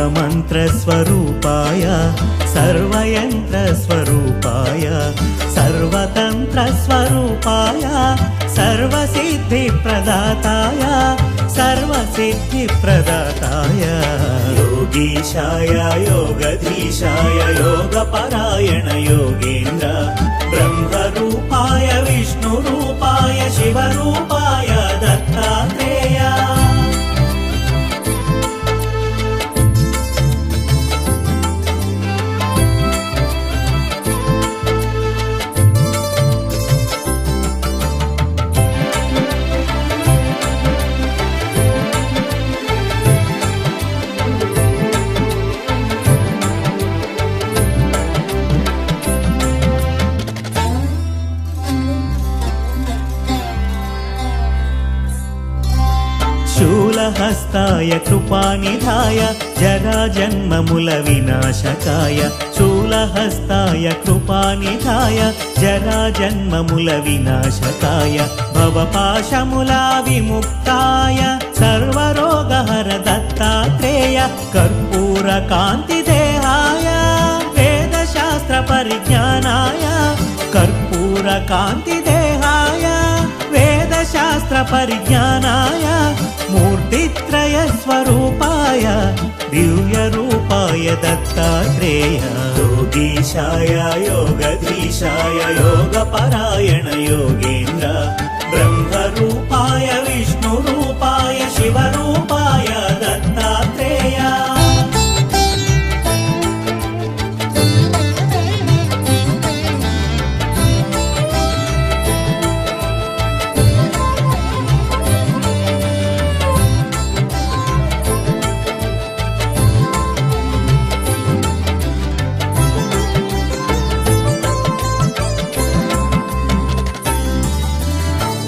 सर्वमन्त्रस्वरूपाय सर्वयन्त्रस्वरूपाय सर्वतन्त्रस्वरूपाय सर्वसिद्धिप्रदाताय सर्वसिद्धिप्रदाताय योगीशाय योगधीशाय योगपरायण योगेन्द्र ब्रह्मरूपाय विष्णुरूपाय शिवरूपाय दत्तात्रेय शूलहस्ताय कृपानिधाय जराजन्ममुल विनाशकाय शूलहस्ताय कृपानिधाय जराजन्ममुल विनाशकाय भवपाशमुला विमुक्ताय सर्वरोगहर दत्तात्रेय कर्पूरकान्तिदेहाय वेदशास्त्रपरिज्ञानाय कर्पूरकान्तिदेहाय वेदशास्त्रपरिज्ञानाय मूर्तित्रयस्वरूपाय दिव्यरूपाय दत्तात्रेय योगीशाय योगधीशाय योगपरायण योगेन्द्र ब्रह्मरूपाय विष्णुरूपाय शिवरूपाय दत्तात्रेय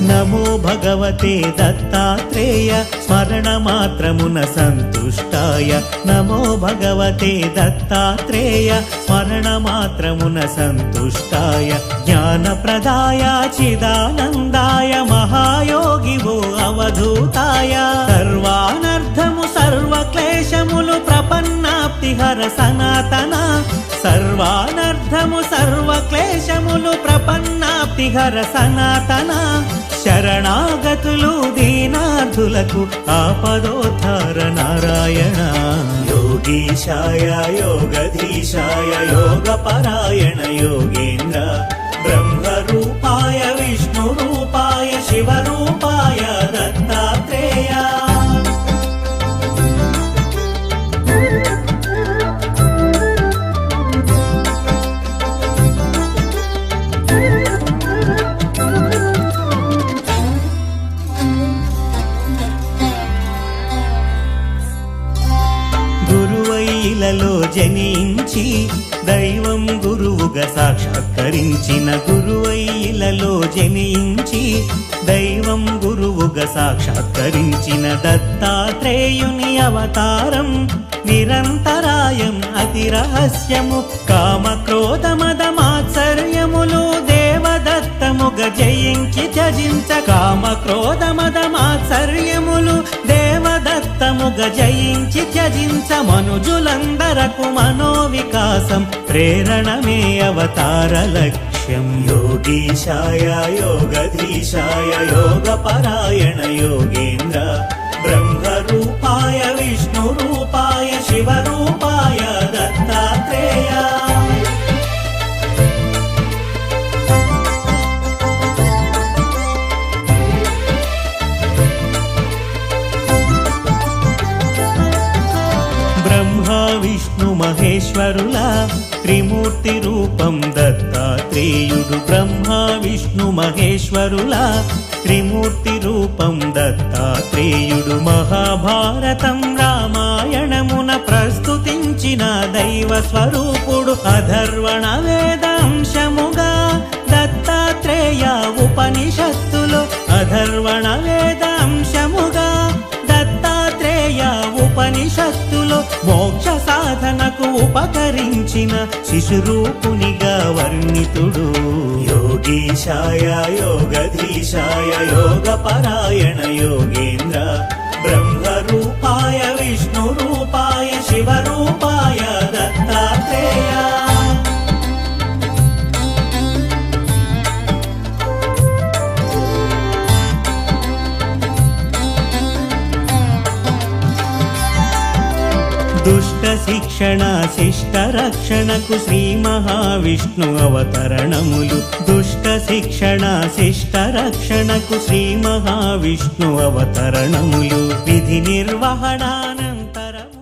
नमो भगवते दत्तात्रेय स्मरणमात्रमुन सन्तुष्टाय नमो भगवते दत्तात्रेय स्मरणमात्रमुन सन्तुष्टाय ज्ञानप्रदाय चिदानन्दाय महायोगिवो अवधूताय सर्वानर्थमु सर्वक्लेशमुलु प्रपन्नाप्तिहर सनातन सर्वानर्थमु सर्वक्लेशमुलु प्रपन्नाप्तिहर सनातन शरणागतुलु दीनार्धुలకు आपदोद्धार नारायण योगीशाय योगधीशाय योगपरायण योगेन्द्र ब्रह्मरूपाय विष्णुरूपाय शिवरूपाय दत्तात्रेय గురువైలలో జనించి దైవం గురువుగా సాక్షాత్కరించిన గురువైలలో జనించి దైవం గురువుగా సాక్షాత్కరించిన దత్తాత్రేయుని అవతారం నిరంతరాయం అతి రహస్యము కామక్రోధమదమాత్సర్యములు దేవదత్తముగ జయించి త్యజించ కామక్రోధమదమాత్సర్యములు దేవదత్తముగ జయించి త్యజించ మనుజులందరకు మనోవికాసం ప్రేరణమే అవతార లక్ష్యం योगीशाय योगधीशाय योगपरायण योगेन्द्र ब्रह्मरूपाय विष्णुरूपाय शिवरूपाय दत्तात्रेय ब्रह्मा विष्णु महेश्वरुला त्रिमूर्ति रूपं दत्तात्रेयुडु ब्रह्मा विष्णु महेश्वरुला त्रिमूर्ति रूपं दत्तात्रेयुडु महाभारतं रामायणमुन प्रस्तुतिंచిన దైవ స్వరూపుడు అధర్వణ వేదాంశముగా దత్తాత్రేయ ఉపనిషత్తులు అధర్వణ వేదాంశముగా దత్తాత్రేయ ఉపనిషత్తులు మోక్ష సాధనకు ఉపకరించిన శిశురూపునిగా వర్ణితుడు योगीशाय योगधीशाय योगपरायण योगेन्द्र ब्रह्मरूपाय विष्णुरूपाय शिवरूपाय दत्तात्रेय दुष्ट शिक्षण शिष्ट रक्षणकु श्री महाविष्णु अवतरणमुलु दुष्ट शिक्षण शिष्ट रक्षणकु श्री महाविष्णु अवतरणमुलु विधि निर्वहणानन्तरमु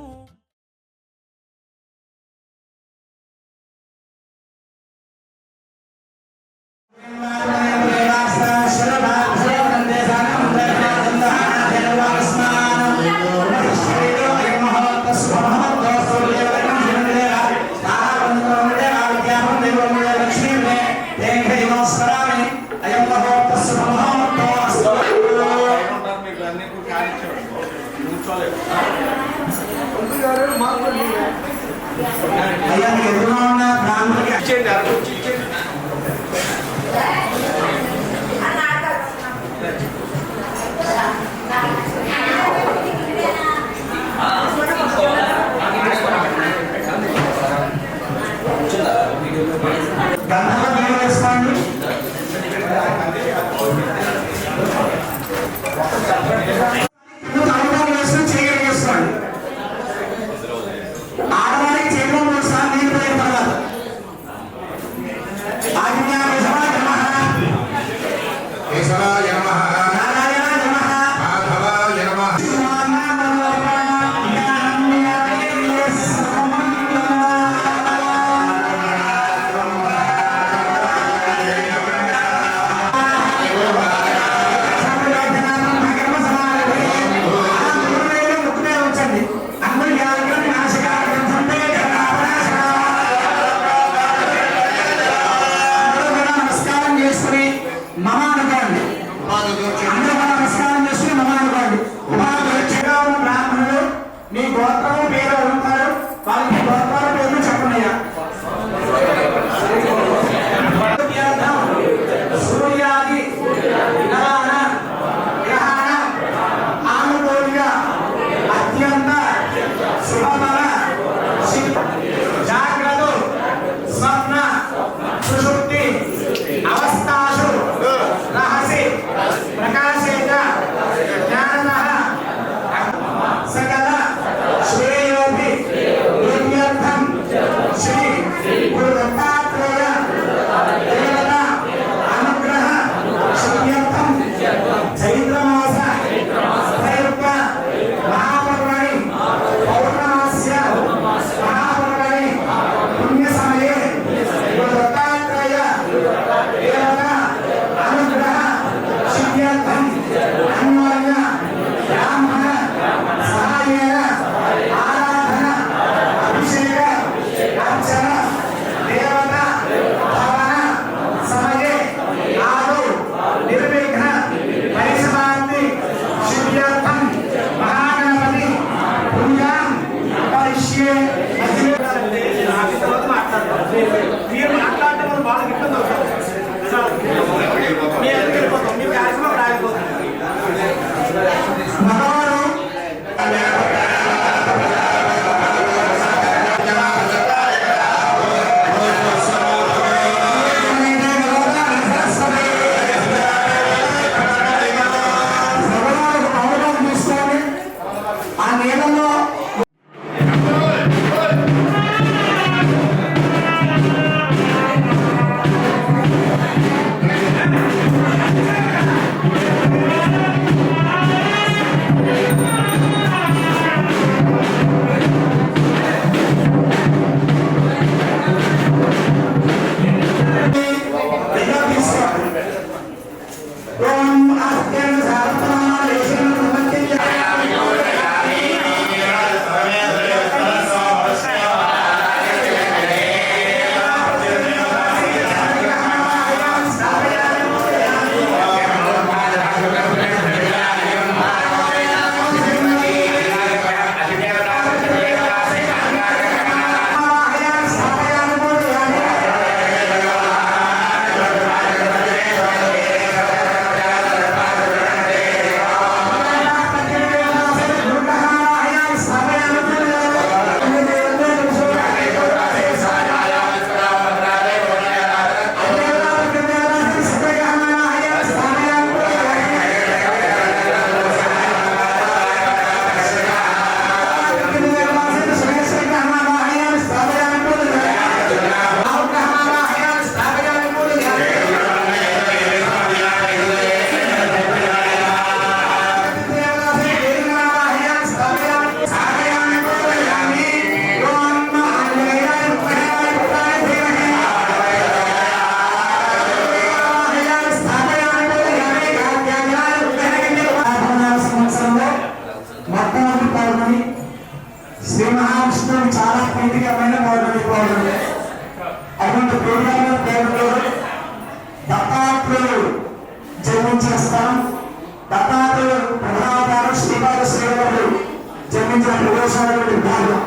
చేయవలసినటువంటి భాగం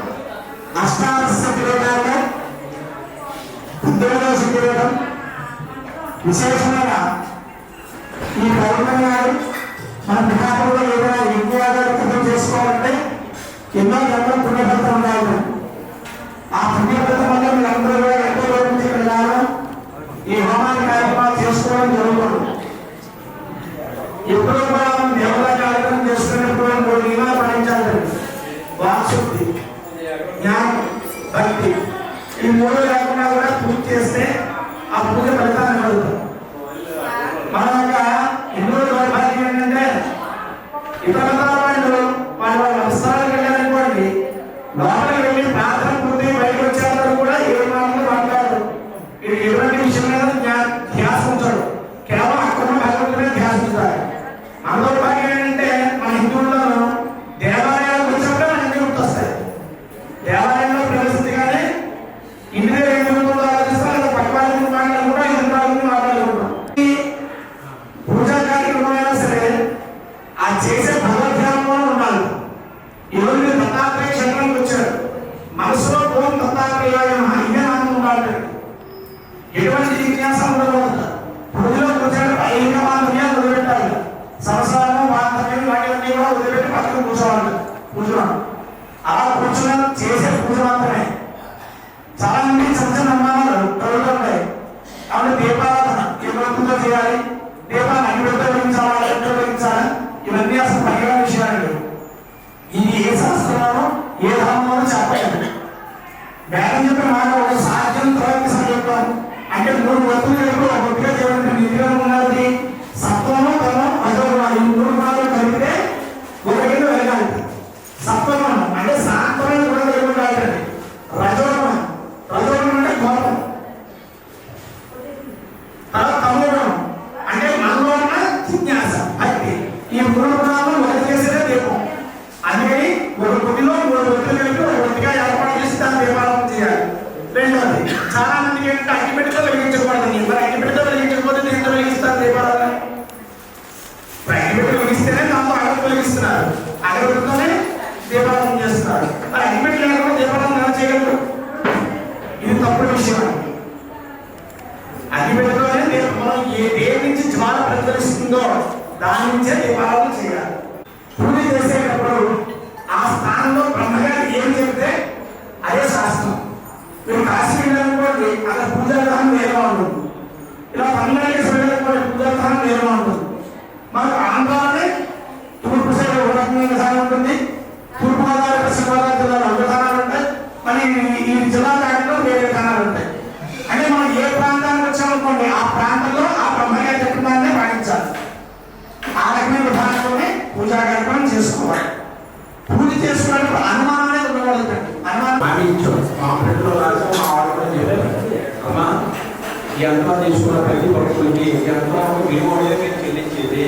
అష్టాదశ కిరీటాల్లో బుద్ధుడోష కిరీటం విశేషమైన ఈ పౌర్ణమినాడు మన విహారంలో ఏదైనా యజ్ఞాలు చేసుకోవాలంటే ఎన్నో జన్మ పుణ్యఫలితం ఉండాలి. ఆ పుణ్యఫలితం వల్ల మీరు అందరూ కూడా ఎంతో రోజు నుంచి వెళ్ళాలి. ఈ హోమాన్ని కార్యక్రమాలు చేసుకోవడం జరుగుతుంది. ఎప్పుడూ కూడా దేవతా కార్యక్రమం చేసుకున్నప్పుడు మూడు నియమాలు పాటించాలి. వాక్శుద్ధి, జ్ఞానం, భక్తి. ఈ మూడు లేకుండా కూడా పూజ చేస్తే ఆ పూజ ఫలితాన్ని కలుగుతాం. మన యొక్క హిందూ దౌర్భాగ్యం ఏంటంటే ఇతర వాళ్ళు వాళ్ళ అవసరాలకు వెళ్ళారనుకోండి, లోపలికి వెళ్ళి ప్రార్థన పూర్తి బయటకు వచ్చేందుకు కూడా ఏ మాటలు మాట్లాడరు. ఇది ఎటువంటి విషయం మీద ధ్యాస ఉంచాడు, కేవలం అక్కడ భగవంతుడే ధ్యాస ఉంచాలి. మన దౌర్భాగ్యం ఏంటంటే మన హిందువులను దేవాలయాలకు వచ్చినప్పుడే మన ఇంటికి గుర్తొస్తాయి. దేవాలయంలో ప్రవేశించగానే ఇంటి దగ్గర ఏం జరుగుతుందో ఆలోచిస్తారు, పక్క వాళ్ళని మాట్లాడుకుంటా ఇతర వాళ్ళని మాట్లాడుకుంటాం. పూజా కార్యక్రమం అయినా సరే ఆ చేసే భగవద్ధ్యానంలో ఉండాలి. ఈరోజు మీరు దత్తాత్రేయ క్షేత్రానికి వచ్చారు, మనసులో ఓం దత్తాత్రేయాయ నమః ఇదే నామం ఉండాలి. ఎటువంటి జిజ్ఞాస ఉండకూడదు. పూజలో కూర్చొని ఐహిక మాధుర్యాలు వదిలిపెట్టాలి. సంసారం వాంతర్యం వాటివన్నీ కూడా వదిలిపెట్టి పక్కన కూర్చోవాలి. కూర్చోవాలి అలా కూర్చున్న చేసే పూజ మాత్రమే. చాలా మంది చిన్న చిన్న అనుమానాలు కలుగుతుంటాయి. కాబట్టి దీపారాధన ఏ పూజ చేయాలి, దీపాన్ని అగ్గిపెట్ట వెలిగించాలా, ఎక్కడ వెలిగించాలా, ఇవన్నీ అసలు పనికిరాని విషయాలు. ఇది ఏ శాస్త్రంలోనూ ఏ ధర్మంలోనూ చెప్పలేదు. వేదం చెప్పిన మాట ఒక సాధ్యం త్రయానికి సంకల్పం అంటే 3 వస్తువులు కలిపి ఒక ఒట్టిగా చేయడం నిధిగా ఉన్నది. సత్వము ధర్మం రజోగుణం ఈ 3 గుణాలు కలిపితే ఒక కింద వెలగాలి. సత్వగుణం అంటే సాత్వమైన గుణం కలిగి ఉండాలి. రజోగుణం అంటే కోపం. తర్వాత తమోగుణం అంటే మనలో ఉన్న జిజ్ఞాస, భక్తి. ఈ 3 గుణాలను ఒకటి చేసేదే దీపం. అందుకని ఒక గుడిలో 3 వస్తువులు కలిపి ఒక ఒట్టిగా ఏర్పాటు చేసి దాన్ని దీపారాధన చేయాలి. రెండోది, చాలా మందికి ఏంటంటే అగ్గిపెట్టెతో వెలిగించకూడదని. మరి అగ్గిపెట్టెతో వెలిగించకపోతే దేంతో వెలిగిస్తారు దీపారాధన? అగ్గిపెట్టె వెలిగిస్తేనే దాంతో అగరబత్తి వెలిగిస్తున్నారు, అగరబత్తితోనే దీపారాధన చేస్తున్నారు. మరి అగ్గిపెట్టె లేకుండా దీపారాధన ఎలా చేయగలరు? ఇది తప్పుడు విషయం. అగ్గిపెట్టెతోనే మనం దేని నుంచి జ్వాల ప్రజ్వలిస్తుందో దాని నుంచే దీపారాధన చేయాలి. పూజ చేసేటప్పుడు ఆ స్థానంలో బ్రహ్మగారు ఏం చెప్తే అదే శాస్త్రం. మీరు కాశీ వెళ్ళాలనుకోండి, అక్కడ పూజా విధానం వేరుగా ఉంటుంది. ఇలా తమిళనాడు వెళ్ళాలనుకోండి, పూజా విధానం వేరుగా ఉంటుంది. మనకు ఆంధ్రాలోనే తూర్పు సైడ్ ఒక రకమైన విధానం ఉంటుంది, తూర్పు గోదావరి పశ్చిమ గోదావరి జిల్లాలో ఒక విధానాలు ఉంటాయి, మరి ఈ జిల్లా దాటిలో వేరే విధానాలు ఉంటాయి. అంటే మనం ఏ ప్రాంతానికి వచ్చామనుకోండి ఆ ప్రాంతంలో ఆ బ్రహ్మగారి చెప్పిన దాన్నే పాటించాలి. ఆ రకమైన విధానంలోనే పూజా కార్యక్రమం చేసుకోవాలి. పూజ చేసుకున్నప్పుడు అనుమానం అనేది ఉండకూడదు. అమ్మా యంత్రం తీసుకున్న ప్రతి భక్తులకి యంత్రం విలువ మీద మీరు చెల్లించేది.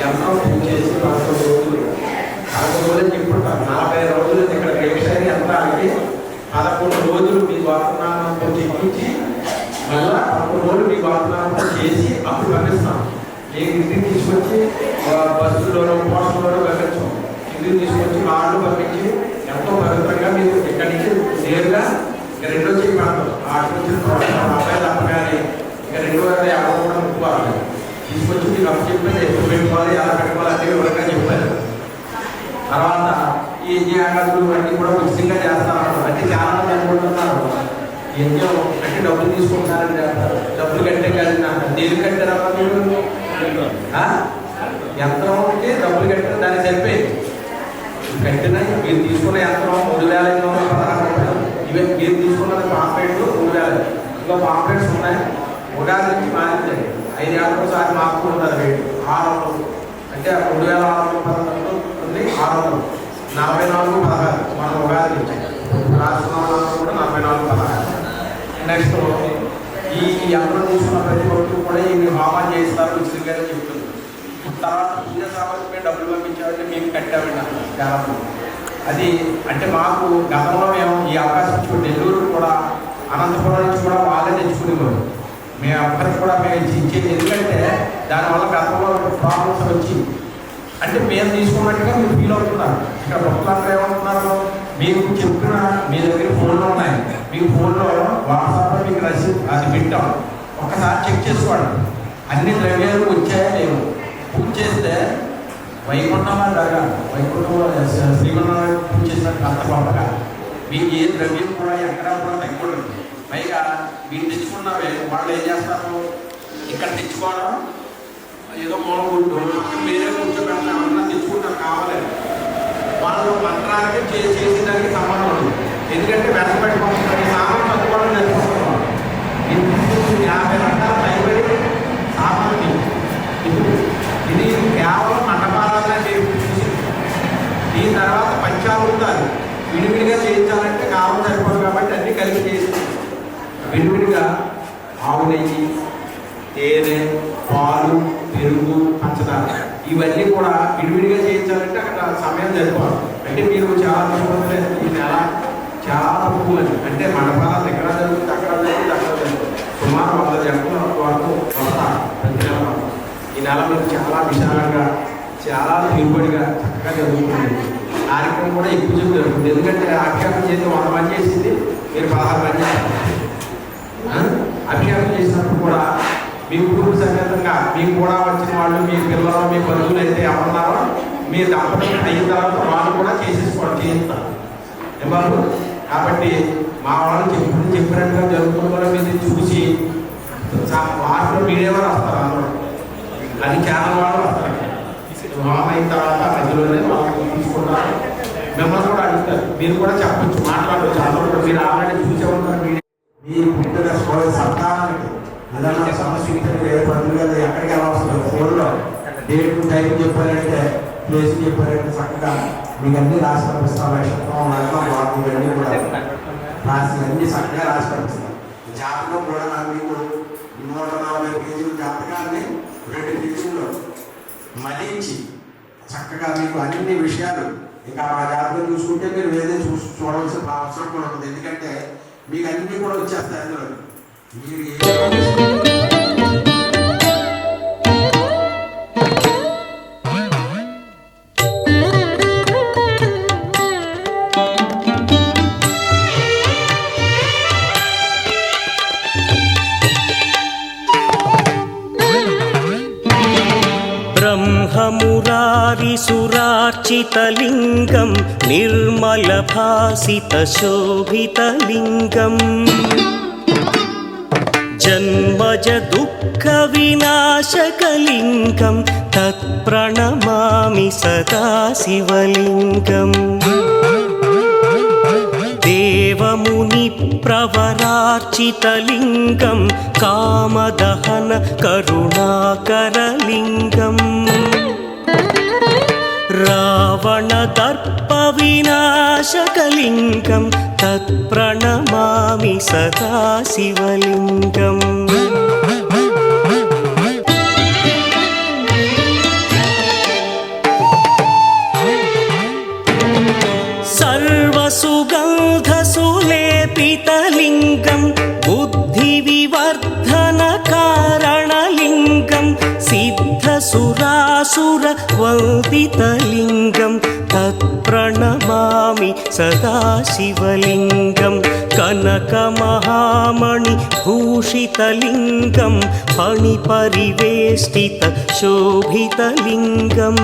యంత్రం పూజ చేసి 11 రోజులు 11 రోజులు చెప్పుకుంటారు. 40 రోజులు ఇక్కడ ప్రేక్షణ యంత్రానికి 11 రోజులు మీ వాతావరణంతో చెప్పించి మళ్ళీ 11 రోజులు మీ వాతావరణంతో చేసి అప్పుడు పంపిస్తాం. ఏ ఇంటికి తీసుకొచ్చి బస్సులోనో పోస్టులోనో పంపించాం. ఇంటికి తీసుకొచ్చి వాళ్ళు పంపించి ఎంతో పవిత్రంగా మీరు ఇక్కడి నుంచి నేరుగా రెండో చెయ్యి పడతాం. ఆటలు వచ్చిన అబ్బాయిలు అప్పగానే ఇక 250 కూడా ముక్కుకోవాలి. తీసుకొచ్చి మీకు అప్పు చెప్పేది ఎప్పుడు పెట్టుకోవాలి, ఎలా పెట్టుకోవాలి అదే వివరంగా చెప్పారు. తర్వాత ఈ యజ్ఞాలు అన్నీ కూడా ఉచితంగా చేస్తారు. అంటే చాలా మంది అనుకుంటున్నారు యజ్ఞం అంటే డబ్బులు తీసుకుంటున్నారని చేస్తారు. డబ్బులు కట్టే కాదు, దేని కట్టారమ్మా మీరు? యంత్రం ఉంటే డబ్బులు కట్టారు, దానికి సరిపోయింది. కట్టిన మీరు తీసుకున్న యంత్రం 3,516 రూపాయలు. ఇవే మీరు తీసుకున్నది పాంప్లెట్లు 3,000. ఇంకా పాంప్లెట్స్ ఉన్నాయి. ఉగాది నుంచి మారింది. 5 ఏళ్ళ ఒకసారి మార్పు ఉంటారు రేటు 600. అంటే 3,616 ఉంది 600. 44,16 మన ఉగాది నుంచి రాష్ట్రంలో కూడా 44,16. నెక్స్ట్ ఈ యంత్రం తీసుకున్న ప్రతి ఒక్కరు కూడా ఈ హోమం చేస్తారు ఉచితంగా చెప్తుంది. తర్వాత పూజ సామర్థ్యమే డబ్బులు పంపించాలంటే మేము కట్టామండి చాలా. అది అంటే మాకు గతంలో మేము ఈ అవకాశం ఇచ్చి నెల్లూరు కూడా అనంతపురం నుంచి కూడా వాళ్ళే తెచ్చుకునేవారు. మేము అప్పటికి కూడా మేము ఇచ్చేది. ఎందుకంటే దానివల్ల గతంలో ప్రాబ్లమ్స్ వచ్చి అంటే మేము తీసుకున్నట్టుగా మీరు ఫీల్ అవుతున్నారు. ఇక్కడ భక్తులందరూ ఏమంటున్నారు, మీకు చెప్పిన మీ దగ్గర ఫోన్లు ఉన్నాయి, మీ ఫోన్లో వాట్సాప్లో మీకు రసీదు అది పెట్టాం, ఒకసారి చెక్ చేసుకోండి అన్ని ద్రవ్యాలు వచ్చాయా లేవు. పూజ చేస్తే వైకుంఠమా లాగా వైకుంఠంలో శ్రీమన్నారాయణ పూజ చేసినట్టు అంత గొప్పగా మీకు ఏ ద్రవ్యం కూడా ఎక్కడా కూడా తగ్గకూడదు. పైగా మీరు తెచ్చుకున్నవే వాళ్ళు ఏం చేస్తారు, ఇక్కడ తెచ్చుకోవడం ఏదో మూలకుంటూ మీరే కూర్చోబెట్టిన ఏమన్నా తెచ్చుకుంటారు కావాలి. వాళ్ళు మంత్రానికి చేసేదానికి సంబంధం ఉంది. ఎందుకంటే వెనకబెట్టుకుంటారు సామాన్ తక్కువ నేర్చుకుంటున్నాం. 50 గంటల పైబడి సామాన్ ఇది కేవలం మండపారాధన చేసి దీని తర్వాత పంచామృతాలు విడివిడిగా చేయించాలంటే కావం సరిపోదు కాబట్టి అన్ని కలిపి చేసి విడివిడిగా ఆవు నెయ్యి, తేనె, పాలు, పెరుగు, పంచదార ఇవన్నీ కూడా విడివిడిగా చేయించాలంటే అక్కడ సమయం సరిపోదు. అంటే మీరు చాలా చూడలేదు ఈ నెల చాలా తక్కువ అంటే మండపాలు ఎక్కడ జరుగుతుంది అక్కడ జరుగుతుంది అక్కడ జరుగుతుంది సుమారు 100 జంటల వరకు వస్తారు ప్రతి నెల. ఈ నెల మీరు చాలా విశాలంగా చాలా దిగుబడిగా చక్కగా జరుగుతుంది. కార్యక్రమం కూడా ఎక్కువ జరుగుతుంది. ఎందుకంటే అభిషేకం చేసి 100 మంది చేసింది మీరు 16 మంది చేస్తారు. అభిషేకం చేసినప్పుడు కూడా మీ కుటుంబ సమేతంగా మీకు కూడా వచ్చిన వాళ్ళు మీ పిల్లలు మీ బంధువులు అయితే ఎవరున్నారో మీ దంపతులు అయిన తర్వాత వాళ్ళు కూడా చేయిస్తారు బాబు. కాబట్టి మా వాళ్ళు చెప్పినట్టుగా జరుగుతుందో మీరు చూసి వాటిలో మీడియా వారు వస్తారు, అందరూ అది ఛానల్ వాళ్ళు వస్తారు. మామ అయిన తర్వాత మధ్యలోనే వాళ్ళు తీసుకుంటారు, మిమ్మల్ని కూడా అడుగుతారు, మీరు కూడా చెప్పచ్చు, మాట్లాడవచ్చు. అందరూ కూడా మీరు ఆల్రెడీ చూసే ఉంటారు. మీ పుట్టిన సంతానానికి ఏదైనా సమస్య ఏర్పడుతుంది కదా, ఎక్కడికి ఎలా వస్తుంది ఫోన్లో డేట్ టైం చెప్పారంటే ప్లేస్ చెప్పారంటే చక్కగా మీకు అన్ని రాసి పంపిస్తాం. నక్షత్రం వాటి ఇవన్నీ కూడా రాసి అన్ని చక్కగా రాసి పంపిస్తాం. జాతకం కూడా మీకు 140 పేజీల జాతకాన్ని 2 పేజీల్లో మలించి చక్కగా మీకు అన్ని విషయాలు ఇంకా మా జాతకం చూసుకుంటే మీరు వేరే చూడవలసిన అవసరం కూడా ఉంటుంది. ఎందుకంటే మీకు అన్ని కూడా వచ్చేస్తాయి అందులో. మీరు ब्रह्ममुरारिसुरार्चितलिङ्गं निर्मलभासितशोभितलिङ्गम् जन्मज दुःखविनाशकलिङ्गं तत्प्रणमामि सदा शिवलिङ्गम् देवमुनिप्रवरार्चितलिङ्गं कामदहन करुणाकरलिङ्गम् रावणदर्पविनाशकलिङ्गं तत्प्रणमामि सदा शिवलिङ्गम् सर्वसुगन्धसुलेपितलिङ्गं बुद्धिविवर्धनकारणलिङ्गं सिद्धसुरासुरवन्दितलिङ्गं तत्प्रणमामि सदा शिवलिङ्गं कनकमहामणिभूषितलिङ्गं फणिपरिवेष्टितशोभितलिङ्गम्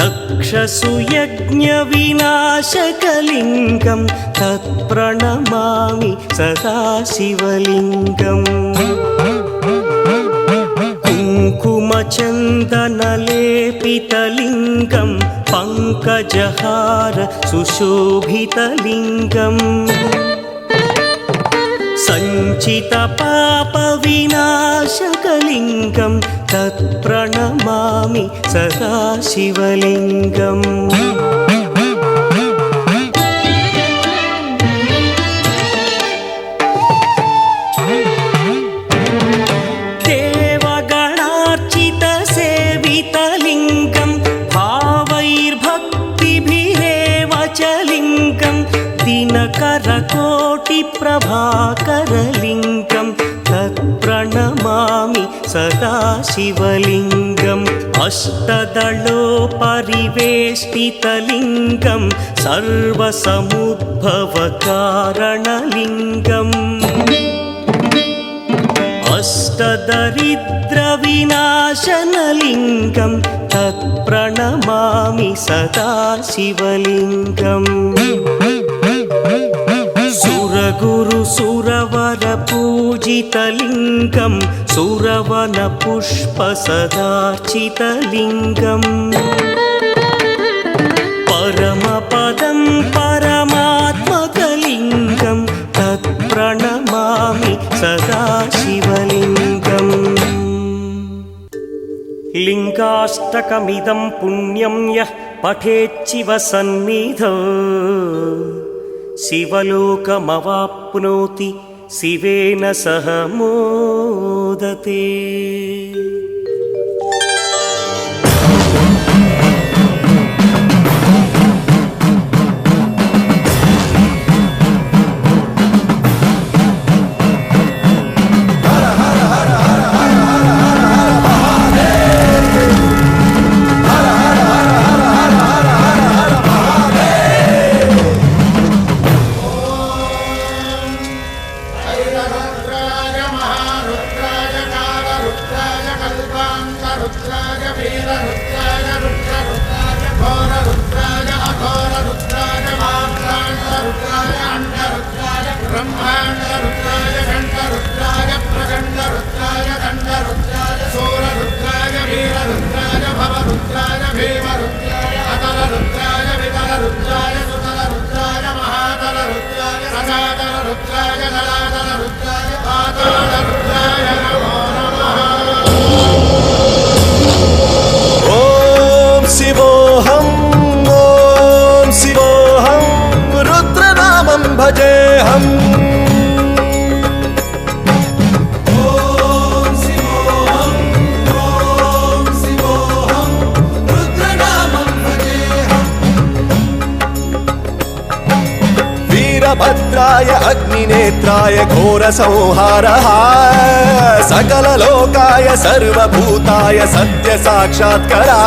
दक्षसुयज्ञविनाशकलिङ्गं तत्प्रणमामि सदा शिवलिङ्गम् कुङ्कुमचन्दनलेपितलिङ्गं पङ्कजहार सुशोभितलिङ्गम् सञ्चितपापविनाशकलिङ्गं तत्प्रणमामि सदा शिवलिङ्गम् देवगणार्चितसेवितलिङ्गं भावैर्भक्तिभिरेव च लिङ्गं दिनकरकोटिप्रभाकरलिङ्गं तत्प्रणमामि सदाशिवलिङ्गम् अष्टदलोपरिवेष्टितलिङ्गं सर्वसमुद्भवकारणलिङ्गम् अष्टदरिद्रविनाशनलिङ्गं तत्प्रणमामि सदाशिवलिङ्गम् सुरगुरुसुरवरपूजितलिङ्गं सुरवनपुष्पसदार्चितलिङ्गम् परमपदं परमात्मकलिङ्गं तत्प्रणमामि सदाशिवलिङ्गम् लिङ्गाष्टकमिदं पुण्यं यः पठेच्छिव सन्निधौ शिवलोकमवाप्नोति शिवेन सह मोदते। भजेऽहम् वीरभद्राय अग्निनेत्राय घोरसंहारः सकललोकाय सर्वभूताय सत्यसाक्षात्करा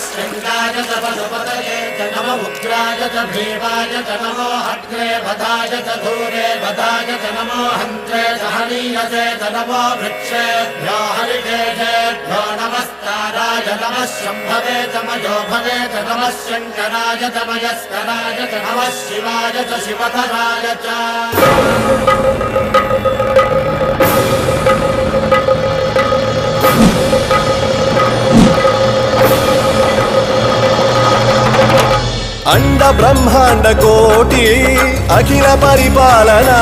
शृंगाय च पशुपतये च नम उग्राय च भीमाय च नमो हग्रे वधाय च धूरे वधाय च नमो हन्त्रे च हनीयसे च नमो वृक्षेभ्यो हरिकेशेभ्यो नमस्काराय नमः शम्भवे च मयोभवे च नमः शङ्कराय च मयस्कराय च नमः शिवाय च शिवधराय च अंड ब्रह्मांड कोटि अखिल परिपालना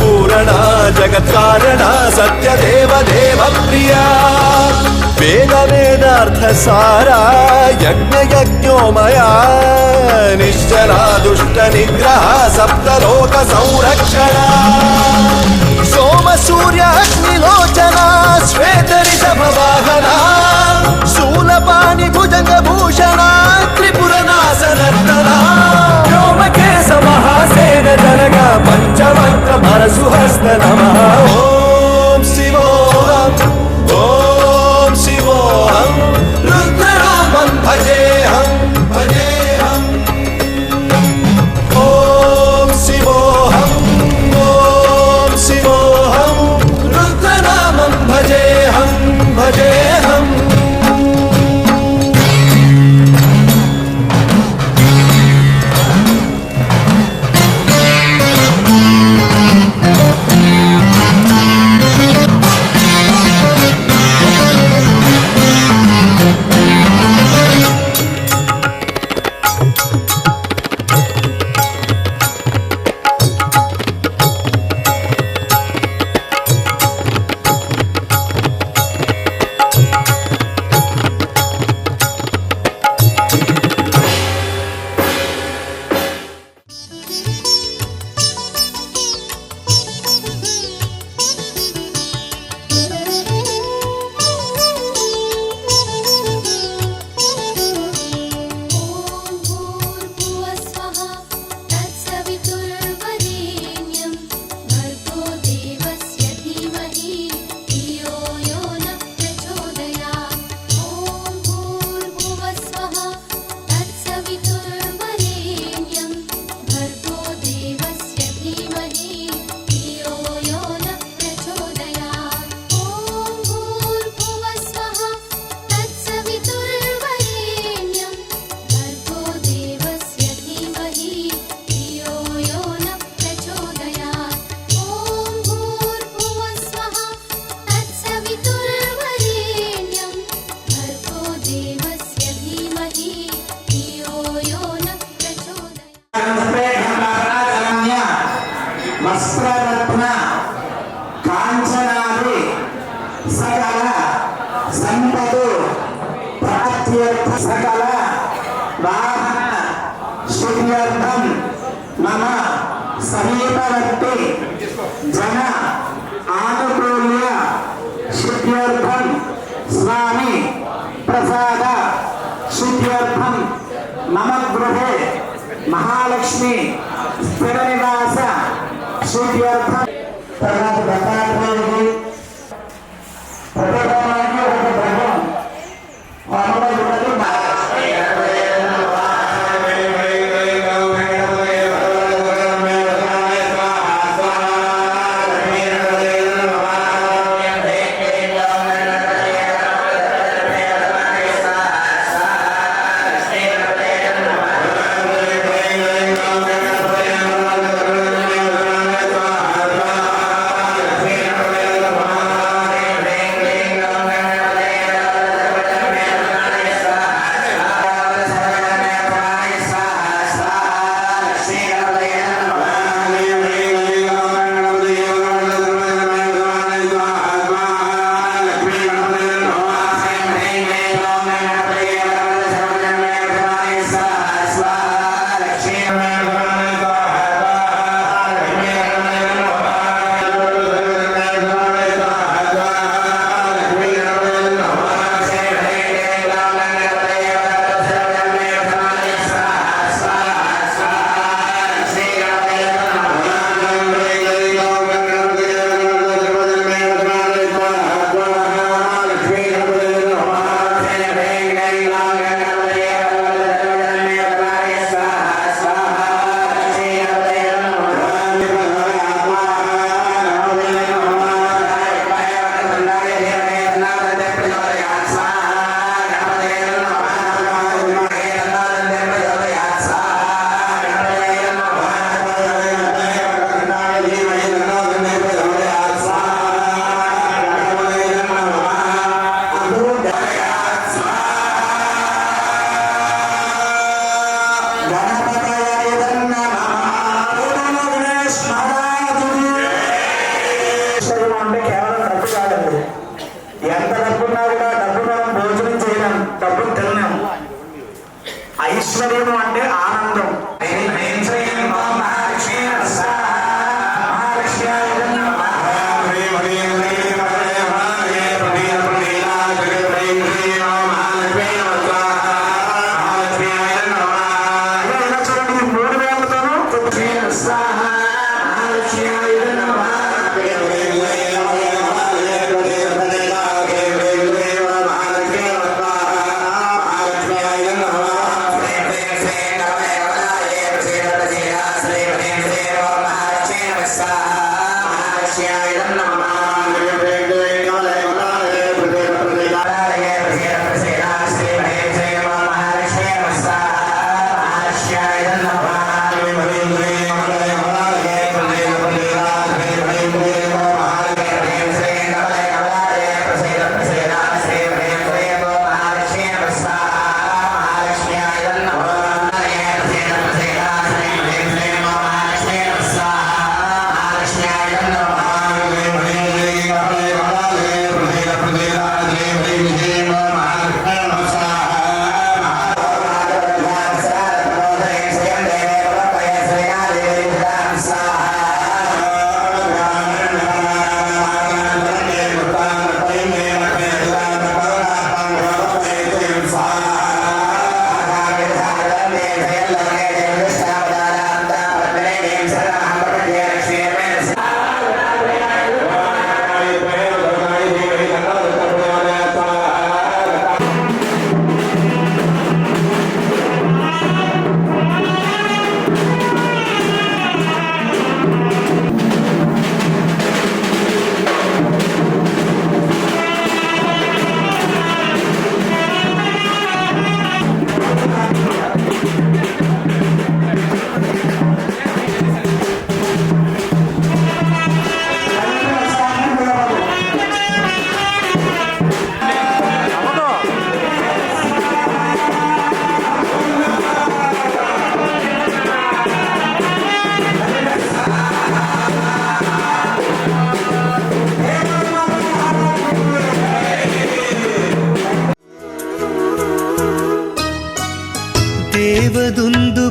पूरणा जगत्कारणा सत्यदेव देव प्रिया वेद वेदार्थ सारा यज्ञ यज्ञोमया निश्चला दुष्ट निग्रह सप्तलोक संरक्षणा सोम सूर्य अग्निलोचना श्वेत ऋषभ वाहना शूलपाणि भुजंग भूषणा त्रिपुरनाशनर्तना व्योमकेश महासेन जनगा पंचवक्त्र परशुहस्त नमः ओम शिवोऽहम् ओम शिवोऽहम् रुद्रनामं भजेऽहम् भजेऽहम् ओम शिवोऽहम् ओम शिवोऽहम् रुद्रनामं भजेऽहम् भजेऽहम् సంపదు ప్రాప్త్యర్థ సకల వాహన శుద్ధ్యర్థం మమ సమీపవర్తి జన ఆనుకూల్య శుద్ధ్యర్థం స్వామి ప్రసాద శుద్ధ్యర్థం మమ గృహే మహాలక్ష్మి స్థిర నివాస శుద్ధ్యర్థం. తర్వాత దత్తాత్రేయుడు ప్రతిభానికి ఒక గ్రహం అంటే కేవలం డబ్బు కాదండి. ఎంత డబ్బున్నా కూడా డబ్బు మనం భోజనం చేయలేం, డబ్బును తినలేం. ఐశ్వర్యము అంటే ఆనందం. చూడండి, 3 వేలతోనూ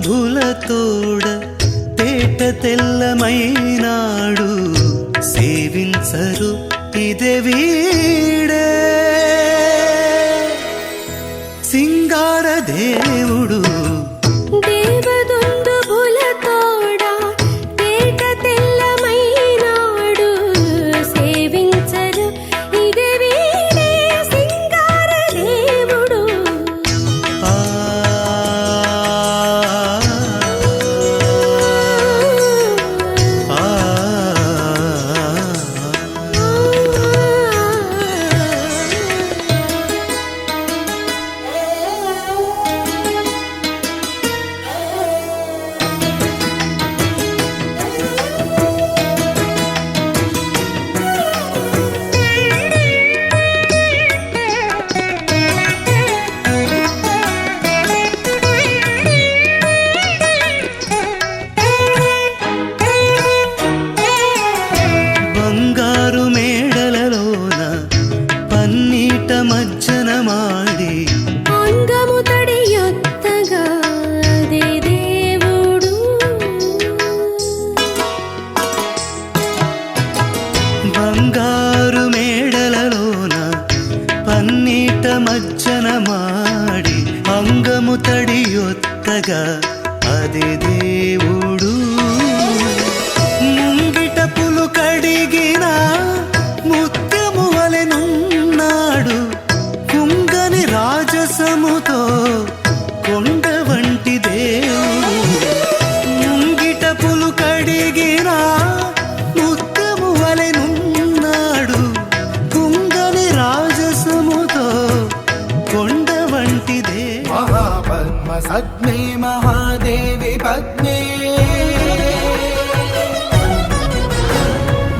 శుభులతోడ తేట తెల్లమైనాడు సేవించరు ఇదే వీడే సింగార దేవుడు దేవదుందుభులతోడా తేట తెల్లమైనాడు సేవించరు ఇదే వీడే సింగార దేవుడు. బంగారు మేడలలోన పన్నీట మజ్జన మాడి అంగము తడియొత్తగా అదే దేవుడు. బంగారు మేడలలోన పన్నీట మజ్జన మాడి అంగము తడియొత్తగా అదే దేవుడు ముంగిట పులు కడిగిన ముత్యము వలెనున్నాడు కుంగని రాజసముతో కొండ వంటి దేవుడు ముంగిట పులు కడిగిన ముత్యము వలెనున్నాడు కుంగని రాజసముతో కొండ వంటి దేవుడు महापद्म सद्मे महादेवी पद्मे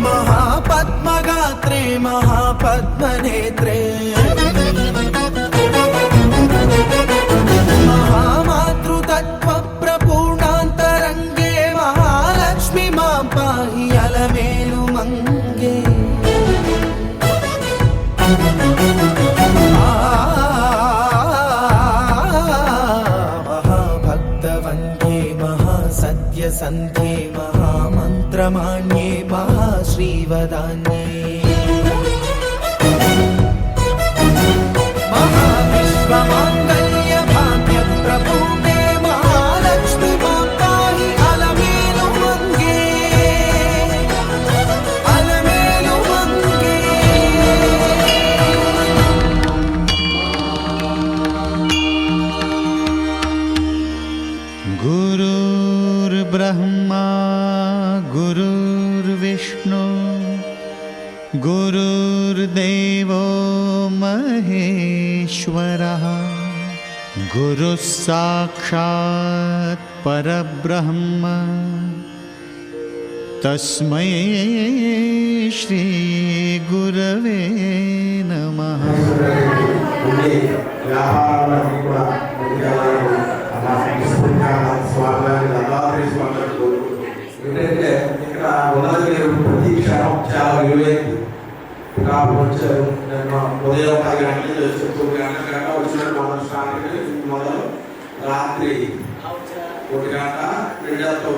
महापद्मगात्रे महापद्मनेत्रे महामातृतत्त्वप्रपूर्णान्तरङ्गे महालक्ष्मी मां पाहि अलमेलु मङ्गे. महाभक्तवन्द्ये महासत्यसन्ध्ये महामन्त्रमाण्ये महाश्रीवदान्ये महाविश्वमाङ्गल्यभाग्यप्रपूर्णे महालक्ष्मी मां पाहि अलमेलु मङ्गे अलमेलु मङ्गे. गुरुर्ब्रह्मा गुरुर्विष्णु गुरुर्देवो महेश्वरः गुरुः साक्षात् परब्रह्म तस्मै श्री गुरवे नमः. ఉండే వ్యాపారాలన్నీ కూడా ముందుకెళ్ళాలని అలా మనస్ఫూర్తిగా స్వామివారిని దత్తాత్రేయ స్వామివారిని కోరుకుంటున్నాను. ఏంటంటే ఇక్కడ ఉన్నది మీరు ప్రతి క్షణం చాలా విలువైంది. కాపు వచ్చారు నేను ఉదయం 10 గంటల నుంచి 9 గంటల దాకా వచ్చినట్టు మొదలు స్నానానికి మొదలు రాత్రి 1 గంట 2 గంటలు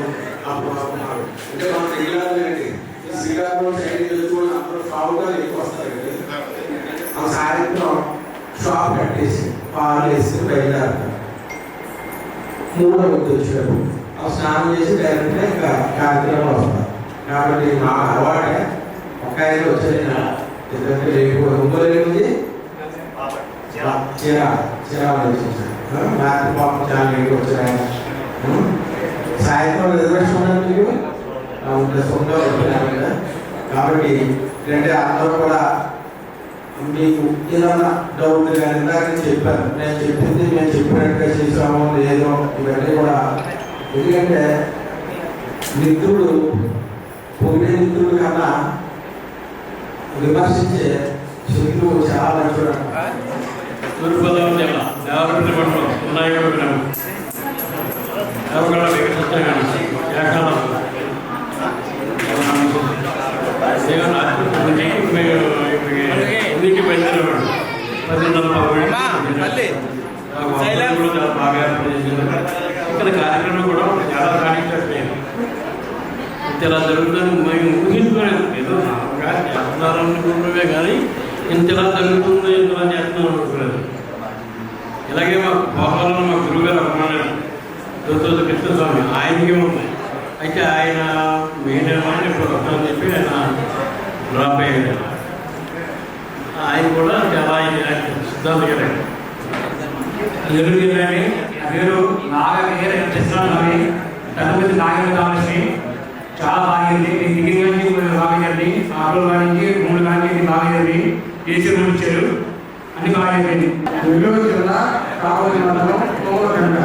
అప్పుడు అనుకున్నారు. అంటే మనం శ్రీకాకుళం ఏంటి శ్రీకాకుళం సైడ్ చూసుకుని అందరూ షాపుగా ఎక్కువ వస్తారు కదా. ఆ సాయంత్రం షాప్ కట్టేసి పాలు వేసి బయలుదేరుతారు. 3వ వ్యక్తి వచ్చాడు ఆ స్నానం చేసి డైరెక్ట్గా ఇంకా కార్యక్రమం వస్తారు. కాబట్టి మాకు అలవాటే ఒక ఆయన వచ్చేది ఎందుకంటే రేపు ఇంకోలేముంది చీరాలు వచ్చేసారు. రాత్రి పాపం చాలా లేట్ వచ్చారు ఆయన. సాయంత్రం రిజర్వేషన్ ఉన్నది మీకు సొంత కదా. కాబట్టి ఏంటంటే అందరూ కూడా మీకు ఏదైనా డౌట్ కానీ ఇందాక చెప్పాను నేను చెప్పింది మేము చెప్పినట్టుగా చేసామో లేదో ఇవన్నీ కూడా. ఎందుకంటే మిత్రుడు పొగిడే మిత్రుడు కన్నా విమర్శించే శత్రువు చాలా మంచివాడు. తూర్పుగోదావరి జిల్లా దేవరపల్లి మండలం ఉన్నాయో గ్రామం దేవగడ వెంకటేశ్వర ఇంటికి బయలుదేరేవాడు 10:40 బాగా ఏర్పాటు చేశారు. ఇక్కడ కార్యక్రమం కూడా చాలా సాధించట్లేదు. ఇలా జరుగుతుందని మేము ఊహించుకోలేదు. ఏదో నాగా చేస్తున్నారనుకుంటున్నామే కానీ ఇంతలా జరుగుతుంది ఇంతలా చేస్తున్నాం అనుకోలేదు. ఇలాగే మా భోపాలలో మా గురువుగారు అభిమానులు దొరుకుతుంది కృష్ణస్వామి, ఆయనకే ఉంది. అయితే ఆయన మెయిన్ ఇప్పుడు వస్తామని చెప్పి ఆయన డ్రాప్ అయ్యాడు. ఆయన కూడా చాలా సిద్ధాంత గారు ఎదురుగానే పేరు నాగేశ్వర కృష్ణస్వామి, తదుపరి నాగేశ్వర కావాల్సి చాలా బాగుంది. దిగి నుంచి బాగుందండి, ఆకులు కానీ 3 కానీ బాగుంది, ఏసీ రూమ్ ఇచ్చారు, అన్ని బాగుంది. నెల్లూరు జిల్లా కావలి మండలం కోమలకండ.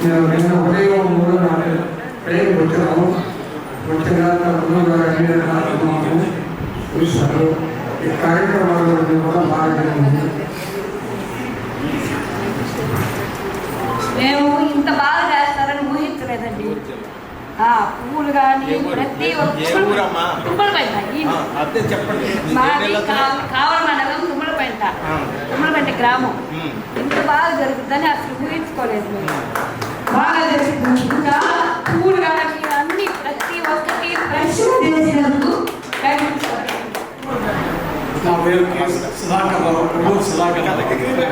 నేను నిన్న ఉదయం 3 గంటల ట్రైన్ వచ్చాము. వచ్చిన చూశారు. ఈ కార్యక్రమాలు కూడా బాగా జరిగింది. మేము ఇంత బాగా చేస్తారని ఊహించలేదండి. పువ్వులు కానీ ప్రతి తుమ్మలపేట, మాది కావలి మండలం తుమ్మలపేట గ్రామం. ఇంత బాగా జరుగుతుందని అసలు ఊహించుకోలేదు. మేము బాగా జరుగుతుంది. ఇంకా పువ్వులు కానీ అన్ని ప్రతి ఒక్కటి ఫ్రెష్గా చేసినందుకు నా పేరు సుధాకర్ రావు, సుధాకర్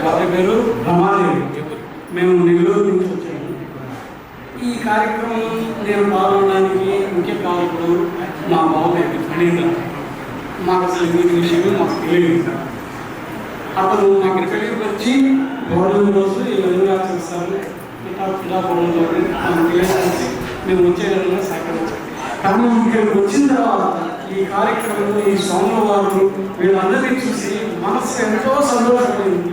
వారి పేరు రమాదేవి. మేము నెల్లూరు నుంచి వచ్చాము. ఈ కార్యక్రమం నేను పాల్గొనడానికి ముఖ్య కారణం మా బాబు ఫణీంద్ర. మాకు అసలు వీటి విషయం మాకు తెలియదు. అతను మాకు ఇక్కడికి వచ్చి గవర్నమెంట్ రోజు ఈ విధంగా చేస్తారు, ఇలా తెలియజేసి మేము వచ్చే విధంగా సహకరించాం. కానీ ఇక్కడికి వచ్చిన తర్వాత ఈ కార్యక్రమంలో ఈ సోమవారం వీళ్ళందరినీ చూసి మనసు ఎంతో సంతోషపడింది.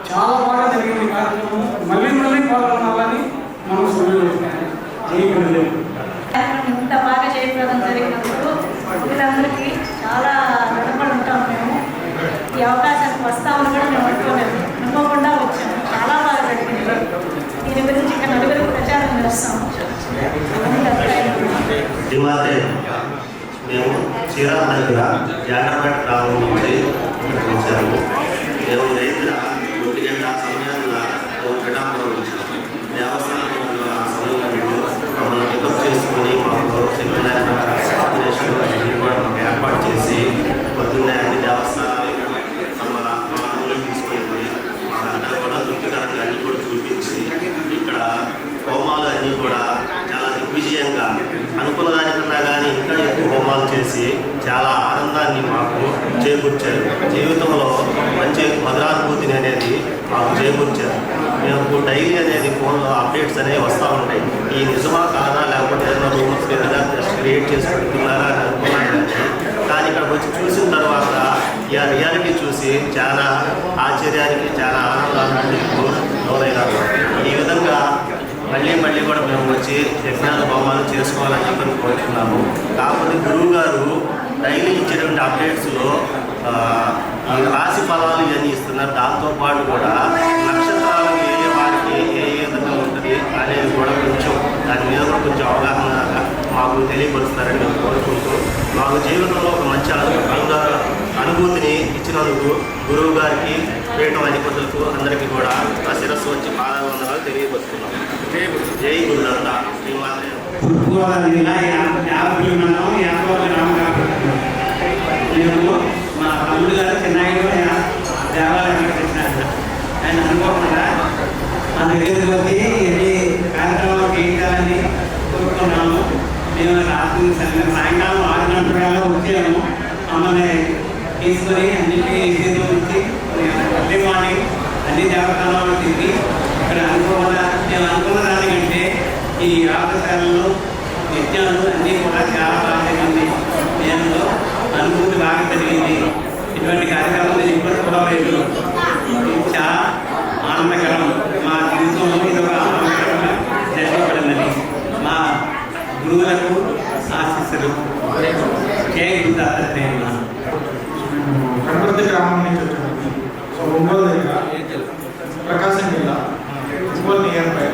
చాలా బాగా జరిగింది కార్యక్రమం. మళ్ళీ పాల్గొనాలని మనసు ఇంత బాగా చేయడం జరిగినప్పుడు వీళ్ళందరికీ చాలా రుణపడి ఉంటాం. మేము ఈ అవకాశానికి వస్తామని కూడా మేము అనుకోలేదు, అనుకోకుండా వచ్చాము. చాలా బాగా జరిగింది. దీని గురించి ఇక్కడ నలుగురు ప్రచారం చేస్తాము. మేము చీరాల దగ్గర జాగ్రత్త గ్రామం నుంచి వచ్చాము. మేము రైతుల 1 గంట సమయంలో పిఠాపురం వచ్చాము. దేవస్థానంలో సమయంలో మమ్మల్ని పికప్ చేసుకుని మాకు ఆపరేషన్ కూడా మాకు ఏర్పాటు చేసి పొద్దున్నే అన్ని దేవస్థానాలు మమ్మల్ని తీసుకెళ్ళి మాకంతా కూడా తృప్తికరంగా అన్నీ కూడా చూపించి ఇక్కడ హోమాలు అన్నీ కూడా చాలా దిగ్విజయంగా అనుకున్న దానికన్నా కానీ ఇంకా ఎక్కువ హోమాలు చేసి చాలా ఆనందాన్ని మాకు చేకూర్చారు. జీవితంలో మంచి మధురానుభూతిని అనేది మాకు చేకూర్చారు. మేము డైలీ అనేది ఫోన్లో అప్డేట్స్ అనేవి వస్తూ ఉంటాయి. ఈ నిజమా కాదా, లేకపోతే ఏదైనా రూమర్స్ ఏదైనా క్రియేట్ చేసి పెడుతున్నారా అని అనుకున్నాను. కానీ ఇక్కడికి వచ్చి చూసిన తర్వాత ఈ రియాలిటీ చూసి చాలా ఆశ్చర్యానికి, చాలా ఆనందానికి లోనైనాము. ఈ విధంగా మళ్ళీ కూడా మేము వచ్చి యజ్ఞాల హోమాలు చేసుకోవాలని చెప్పి కోరుతున్నాము. కాకపోతే గురువు గారు డైలీ ఇచ్చేటువంటి అప్డేట్స్లో ఈ రాశి ఫలాలు ఇవన్నీ ఇస్తున్నారు. దాంతోపాటు కూడా నక్షత్రాలు వారికి ఏ విధంగా ఉంటుంది అనేది కూడా కొంచెం దాని మీద కూడా కొంచెం అవగాహన మాకు తెలియపరుస్తారని మేము కోరుకుంటూ, మాకు జీవితంలో ఒక మంచి అనుభూతిని ఇచ్చినందుకు గురువు గారికి, పీఠం అధిపతులకు అందరికీ కూడా ఆ శిరస్సు వచ్చి పాదావందనాలు తెలియపరుస్తున్నాం. జై గురుదండ. తూర్పుగోదావరి జిల్లా యాభై మేము మా తమ్ముడు గారు చెన్నైలో దేవాలయం పెట్టినారు. ఆయన అనుకోకుండా మన దగ్గరికి వచ్చి ఇది కార్యక్రమం చేయించాలని కోరుకున్నాము. మేము రాత్రి సాయంకాలం 6 గంటల వచ్చాము. మమ్మల్ని తీసుకొని అన్నింటినీ ఏసీలో ఉంచి ఎర్లీ మార్నింగ్ అన్ని దేవస్థానాలు తిరిగి ఇక్కడ అనుకోకుండా మేము అనుకున్న దానికంటే ఈ యాగశాలలో యజ్ఞాలు అన్నీ కూడా చాలా బాగా జరిగింది. నేను అనుభూతి బాగా జరిగింది. ఇటువంటి కార్యక్రమాలు ఎప్పుడు కూడా లేదు. చాలా ఆనందకరం. మా జీవితంలో ఇది ఒక ఆనందకరంగా జరగబడిందని మా గురువులకు ఆశిస్సులు. జై గురుదాత్రేయ. కనపర్తి గ్రామం నుంచి వచ్చాను. సో ఒంగోలు దగ్గర, ప్రకాశం జిల్లా, ఒంగోలు నియర్ బై.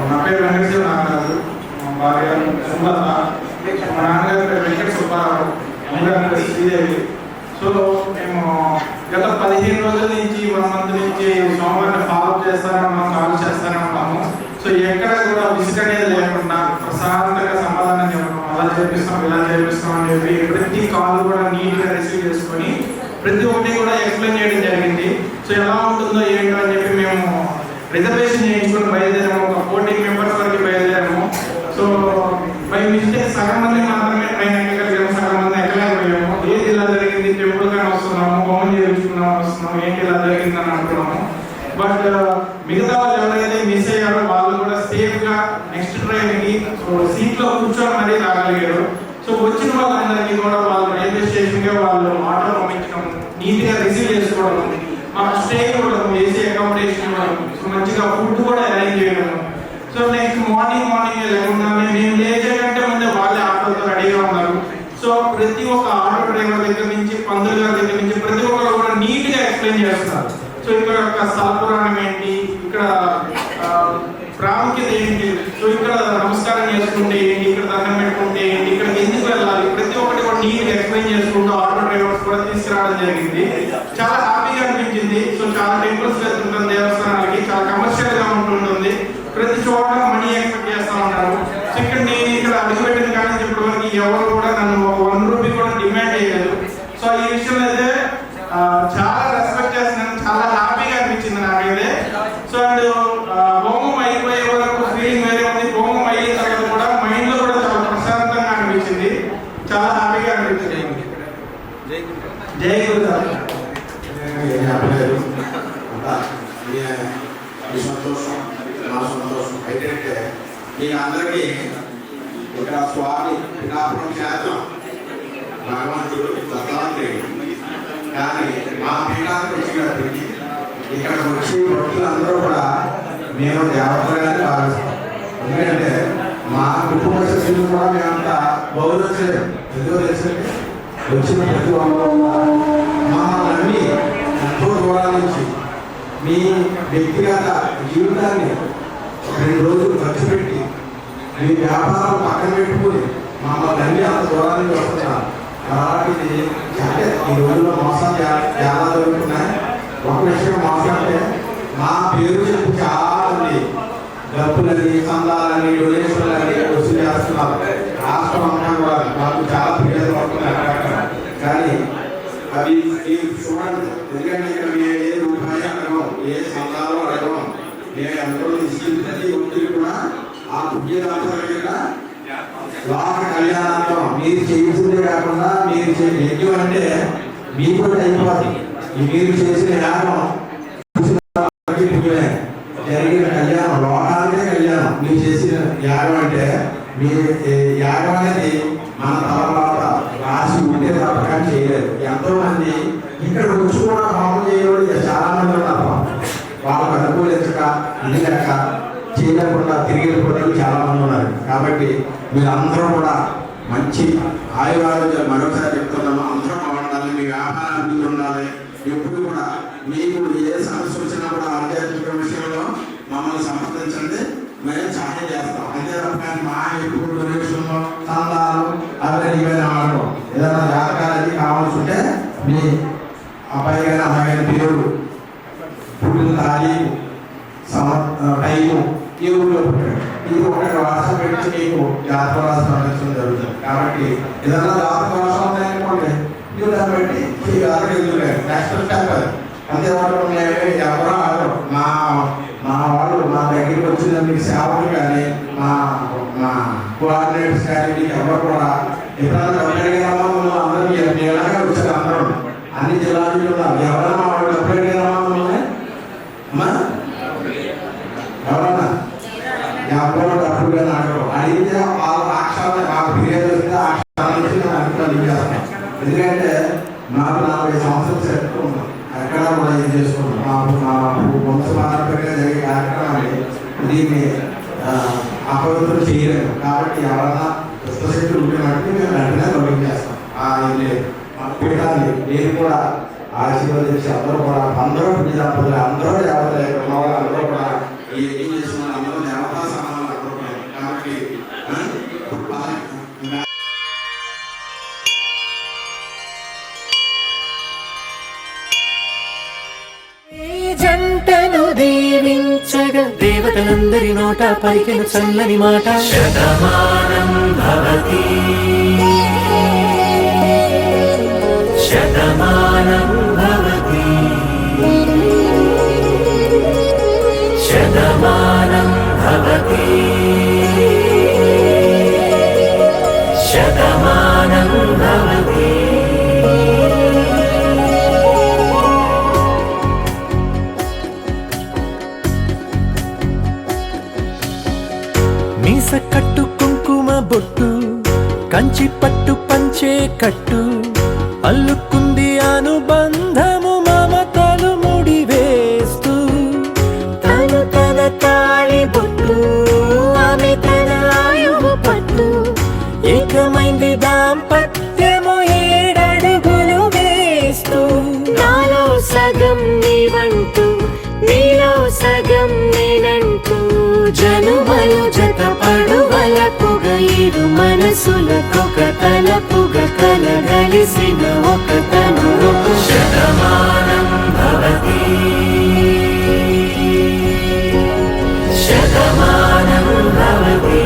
నా పేరు వెంకటేశ్వర నాగరాజు, మా భార్య సుమలత, మా నాన్నగారి పేరు వెంకట సుబ్బారావు, అమ్మగారి పేరు శ్రీదేవి. సో మేము గత 15 రోజుల నుంచి 1 మంత్ నుంచి సోమవారం ఫాలో చేస్తారని మనం కాల్ చేస్తారని ఉన్నాము. సో ఎక్కడ చేపిస్తాం ఇలా చేపిస్తాం అని చెప్పి ప్రతి కాల్ కూడా నీట్గా రిసీవ్ చేసుకొని ప్రతి ఒక్కటి కూడా ఎక్స్ప్లెయిన్ చేయడం జరిగింది. సో ఎలా ఉంటుందో ఏంటో అని చెప్పి మేము రిజర్వేషన్ చేయించుకొని బయలుదేరాము. ఒక 14 మెంబర్స్ వరకు బయలుదేరాము. సో బై మిస్టేక్ సగం మంది మాత్రమే ట్రైన్ ఎక్కగలిగాము, సగం మంది ఎక్కలేకపోయాము. ఏది ఇలా జరిగింది, టెంపుల్ కానీ వస్తున్నాము, హోమం చేయించుకున్నాము, వస్తున్నాము, ఏంటి ఇలా జరిగింది అని అనుకున్నాము. బట్ మిగతా వాళ్ళు ఎవరైతే మిస్ అయ్యారో వాళ్ళు కూడా సేఫ్ గా నెక్స్ట్ ట్రైన్ కి సీట్ లో కూర్చొని మరీ రాగలిగారు. సో వచ్చిన వాళ్ళందరికీ కూడా వాళ్ళు రైల్వే స్టేషన్ గా వాళ్ళు ఆటో పంపించడం, నీట్ గా రిసీవ్ చేసుకోవడం, మాకు స్టే ఇవ్వడం, ఏసీ అకామిడేషన్ ఇవ్వడం, సో మంచిగా ఫుడ్ కూడా అరేంజ్ చేయడం. సో నెక్స్ట్ మార్నింగ్ లేకుండానే మేము లేచేటంటే ముందే వాళ్ళే ఆటోతో రెడీగా ఉన్నారు. సో ప్రతి ఒక్క ఆటో డ్రైవర్ దగ్గర నుంచి పంతులు గారి దగ్గర నుంచి ప్రతి ఒక్కరు కూడా నీట్ గా ఎక్స్ప్లెయిన్ చేస్తున్నారు. సో ఇక్కడ యొక్క స్థల పురాణం ఏంటి, ఇక్కడ ప్రాముఖ్యత ఏంటి, సో ఇక్కడ నమస్కారం చేసుకుంటే ఏంటి, ఇక్కడ దండం పెట్టుకుంటే ఏంటి, ఇక్కడికి ఎందుకు వెళ్ళాలి, ప్రతి ఒక్కటి కూడా నీట్ ఎక్స్ప్లెయిన్ చేసుకుంటూ ఆటో డ్రైవర్స్ కూడా తీసుకురావడం జరిగింది. చాలా హ్యాపీగా అనిపించింది. సో చాలా టెంపుల్స్ వెళ్తుంటాం, దేవస్థానాలకి చాలా కమర్షియల్ గా ఉంటుంటుంది. ప్రతి చోట మనీ ఎక్స్పెక్ట్ చేస్తూ ఉంటారు. సో ఇక్కడ నేను ఇక్కడ అడుగుపెట్టిన కానీ ఇప్పటి వరకు ఎవరు కూడా నన్ను ఒక 1 రూపీ కూడా డిమాండ్ చేయలేదు. సో ఈ విషయంలో అయితే చాలా రెస్పెక్ట్ చేస్తున్నాను, చాలా హ్యాపీగా అనిపించింది నాకైతే. సో అండ్ హోమం అయిపోయే వరకు ఫీలింగ్ వేరే ఉంది. హోమం అయిన తర్వాత కూడా మైండ్ లో కూడా చాలా ప్రశాంతంగా అనిపించింది, చాలా హ్యాపీగా అనిపించింది. జై గురుగారు. సంతోషం, నా సంతోషం ఏంటంటే మీ అందరికీ ఇక్కడ స్వామి పిఠాపురం క్షేత్రం భగవంతుడు దత్తాత్రేయుడు. కానీ మా పీఠానికి వచ్చినప్పటికీ ఇక్కడికి వచ్చి భక్తులందరూ కూడా మేము దేవతలుగానే భావిస్తాం. ఎందుకంటే మా కుటుంబ సభ్యులు కూడా మేమంతా బౌద్ధులు ఎందుకో తెలుసండి, వచ్చిన ప్రతి ఒక్కరు మమ్మల్ని నమ్మి ఎంతో దూరాల నుంచి మీ వ్యక్తిగత జీవితాన్ని 2 రోజులు ఖర్చు పెట్టి మీ వ్యాపారం పక్కన పెట్టుకుని మమ్మల్ని అన్ని అంత దూరానికి వస్తున్నారు. అలాంటిది అంటే ఈ రోజుల్లో మోసం చాలా జరుగుతున్నాయి. ఒక విషయం మోసం అంటే మా పేరు చెప్పి చాలా మంది డబ్బులని, సందాలని, డొనేషన్లని వసూలు చేస్తున్నారు. రాష్ట్రం అంతా కూడా మాకు చాలా ఫిర్యాదులు పడుతున్నాయి. కానీ అవి చూడండి, ఎందుకంటే ఇక్కడ మేము ఏ రూపాయి అడగం, ఏ సందాలు అడగం, మేము ఎంతో ప్రతి ఒక్కరికి కూడా ఆ పుణ్యదాత లోక కళ్యాణార్థం మీరు చేసిందే కాకుండా మీరు యజ్ఞం అంటే మీకు అయిపోతుంది. మీరు చేసిన యాగం జరిగిన కళ్యాణం, లోకానికే కళ్యాణం. మీరు చేసిన యాగం అంటే మీ యాగం అనేది మన తర్వాత రాసి ఉంటే తప్పక చేయలేదు. ఎంతో మంది ఇక్కడ వచ్చి కూడా హోమం చేయడం చాలా మంది ఉన్నారు. వాళ్ళకు అనుకూలించక ఇది లేక చేయకుండా తిరిగి వెళ్ళిపోవడం చాలా మంది ఉన్నారు. కాబట్టి మీరందరూ కూడా మంచి ఆయుర్వేదం మరొకసారి చెప్తున్నాము, అందరూ బాగుండాలి, మీ వ్యాపారం అభివృద్ధి ఉండాలి. ఎప్పుడు కూడా మీకు ఏ సమస్య వచ్చినా కూడా ఆధ్యాత్మిక విషయంలో మమ్మల్ని సంప్రదించండి, మేము సహాయం చేస్తాం. అంతే తప్ప మా ఎప్పుడు డొనేషన్లో సందాలు అవన్నీ ఇవన్నీ ఆడడం. ఏదైనా జాతకాలకి కావాల్సి ఉంటే మీ అబ్బాయి కానీ అమ్మాయి కానీ పేరు, పుట్టిన తారీఖు, టైము, ఈ ఊళ్ళో పుట్టాడు, ఇది ఒకటి వాట్సాప్ పెట్టి మీకు జాతక రాష్ట్రం అందించడం జరుగుతుంది. కాబట్టి ఏదైనా జాతక రాష్ట్రం ఉన్నాయనుకోండి, మీరు దాన్ని బట్టి ఈ జాతక ఎదురులేదు నెక్స్ట్ స్టెప్ అది. అంతేవాళ్ళు ఎవరో ఆడరు. మా వాళ్ళు మా దగ్గరికి వచ్చిన మీకు సేవలు కానీ మా కోఆర్డినేటర్స్ కానీ మీకు ఎవరు కూడా ఎప్పుడైనా డబ్బులు అడిగినామా అందరూ ఎలాగే వచ్చారు. అందరూ అన్ని జిల్లాలు ఉన్నారు. ఎవరైనా మా వాళ్ళు డబ్బులు అడిగినామా మమ్మల్ని అమ్మా ఎవరన్నా ఎవరో డబ్బులు కానీ అడగరు. అడిగితే వాళ్ళ అక్షరాలు మాకు ఫిర్యాదు వస్తే ఆ అక్షరాల నుంచి మేము అభిప్రాయం చేస్తాం. ఎందుకంటే మాకు 40 సంవత్సరాలు సెట్ ఉన్నాం, ఎక్కడ కూడా ఏం చేసుకుంటాం. మా వంశపారంపర్యంగా జరిగే కార్యక్రమాన్ని దీన్ని అపవిత్రం చేయలేము. కాబట్టి ఎవరన్నా పుస్తశక్తులు ఉంటే మట్టి మేము వెంటనే తొలగించేస్తాం. మా పీఠాన్ని నేను కూడా ఆశీర్వదించి అందరూ కూడా అందరూ పుణ్యదంపతులు, అందరూ దేవతలు ఉన్న వాళ్ళు అందరూ కూడా ఏం చేస్తున్నారు, అందరూ దేవతా సమానాలు అనుకుంటున్నారు. కాబట్టి జంటను దీవించగా దేవతలందరి నోట పలికిన చల్లని మాట శతమానం భవతి. శతమానం భవతి శతమానం భవతి శతమానం భవతి. మీస కట్టు కుంకుమ బొట్టు కంచి పట్టు పంచే కట్టు అల్లుకుంది అనుబంధము మమతలు ముడివేస్తూ తను తన తాళి బొట్టు ఆమె తన ఆయువు పట్టు ఏకమైంది దాంపత్యము 7 అడుగులు వేస్తూ నాలో సగం నీవంటూ నీలో సగం నేనంటూ జనుమలు జతపడువలపుగ ఇరు మనసులకొక తలపుగ కలగలిసిన ఒక తను శతమానం భవతి శతమానం భవతి.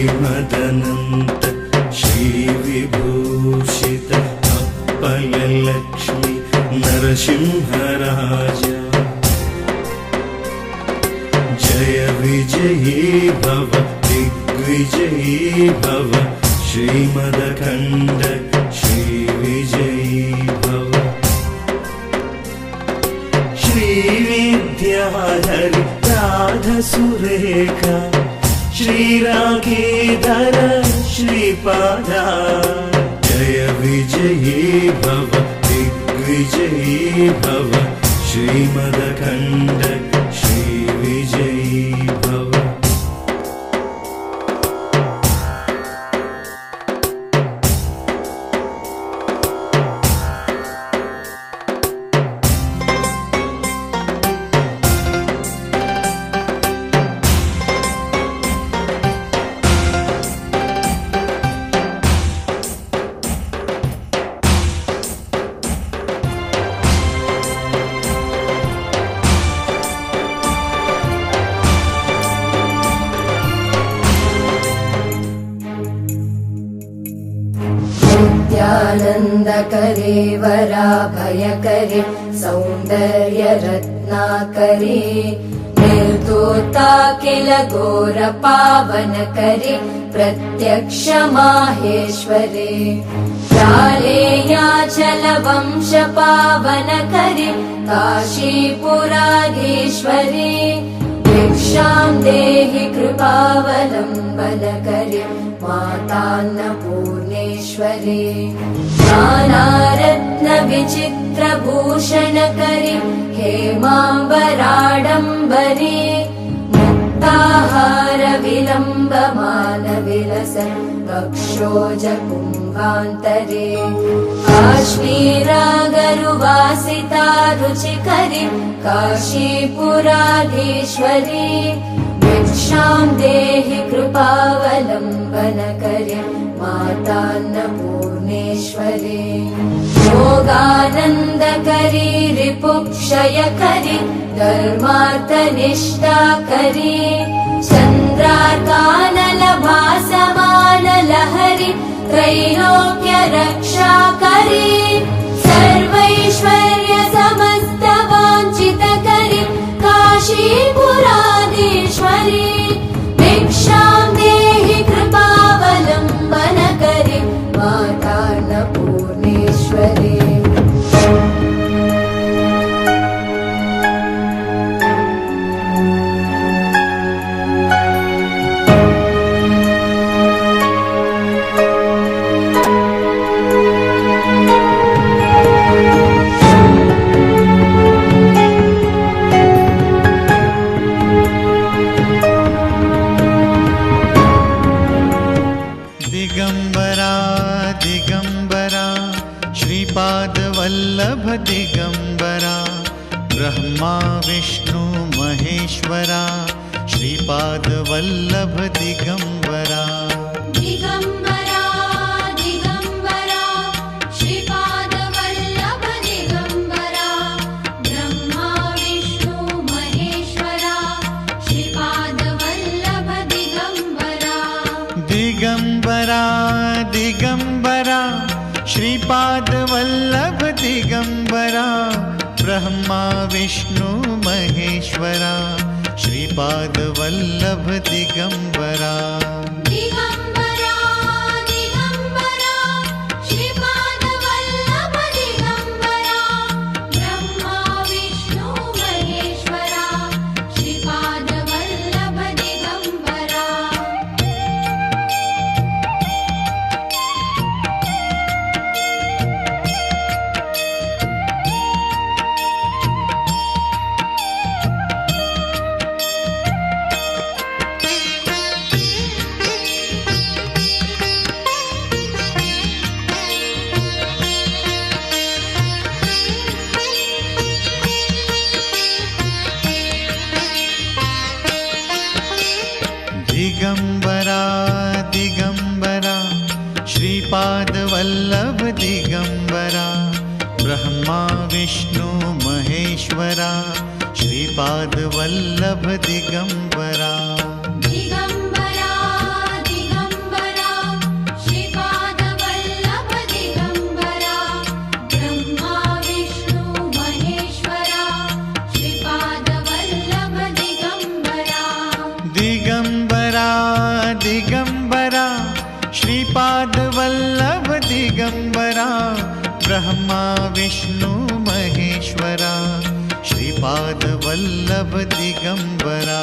శ్రీమదనంత శ్రీ విభూషిత అప్పలక్ష్మి నరసింహరాజ జయ విజయీ భవ దిగ్విజయీ భవ శ్రీమదఖండ శ్రీ విజయీ భవ. శ్రీ విద్యాధరి రాధ సురేఖ శ్రీరాఖీధర శ్రీపాద జయ విజయీ భవ దిగ్విజయీ భవ శ్రీమదఖండ శ్రీ విజయీ భవ. नित्यानन्दकरे वराभयकरे सौन्दर्यरत्नाकरे निर्दोता किल घोरपावनकरे प्रत्यक्ष माहेश्वरे जालेयाचलवंशपावनकरे काशीपुराधीश्वरे भिक्षां देहि कृपावलम्बनकरे मातान्नपूर्णेश्वरे नानारत्नविचित्रभूषणकरे हेमाम्बराडम्बरे मुक्ताहारविलम्बमानविलसन् वक्षोजकुम्भान्तरे काश्मीरागरुवासिता रुचिकरे काशीपुराधीश्वरे भिक्षां देहि कृपावलम्बनकरे मातान्नपूर्णेश्वरे योगानन्दकरी रिपुक्षयकरी धर्मार्थनिष्ठाकरी चन्द्रार्कानलभासमानलहरि त्रैलोक्यरक्षाकरी सर्वैश्वर्य समस्तवाञ्छितकरी काशीपुराधीश्वरी भिक्षां देहि कृपावलम्बनकरी मातान्नपूर्णेश्वरी. महेश्वरा श्रीपाद वल्लभ दिगंबरा दिगंबरा दिगंबरा श्रीपाद वल्लभ दिगंबरा ब्रह्मा विष्णु महेश्वरा श्रीपाद वल्लभ दिगंबरा दिगंबरा दिगंबरा श्रीपाद वल्लभ दिगंबरा ब्रह्मा विष्णु महेश्वरा श्रीपाद वल्लभ दिगंबरा दिगंबरा दिगंबरा श्रीपाद वल्लभ दिगंबरा ब्रह्मा विष्णु महेश्वरा श्रीपाद वल्लभ दिगंबरा दिगंबरा दिगंबरा श्रीपाद वल्लभ दिगंबरा ब्रह्मा विष्णु महेश्वरा श्रीपाद वल्लभ दिगंबरा दिगंबरा दिगंबरा श्रीपाद वल्लभ दिगंबरा ब्रह्मा विष्णु महेश्वरा श्रीपाद वल्लभ दिगंबरा दिगंबरा दिगंबरा श्रीपाद वल्लभ दिगंबरा ब्रह्मा विष्णु महेश्वरा श्रीपाद वल्लभ दिगंबरा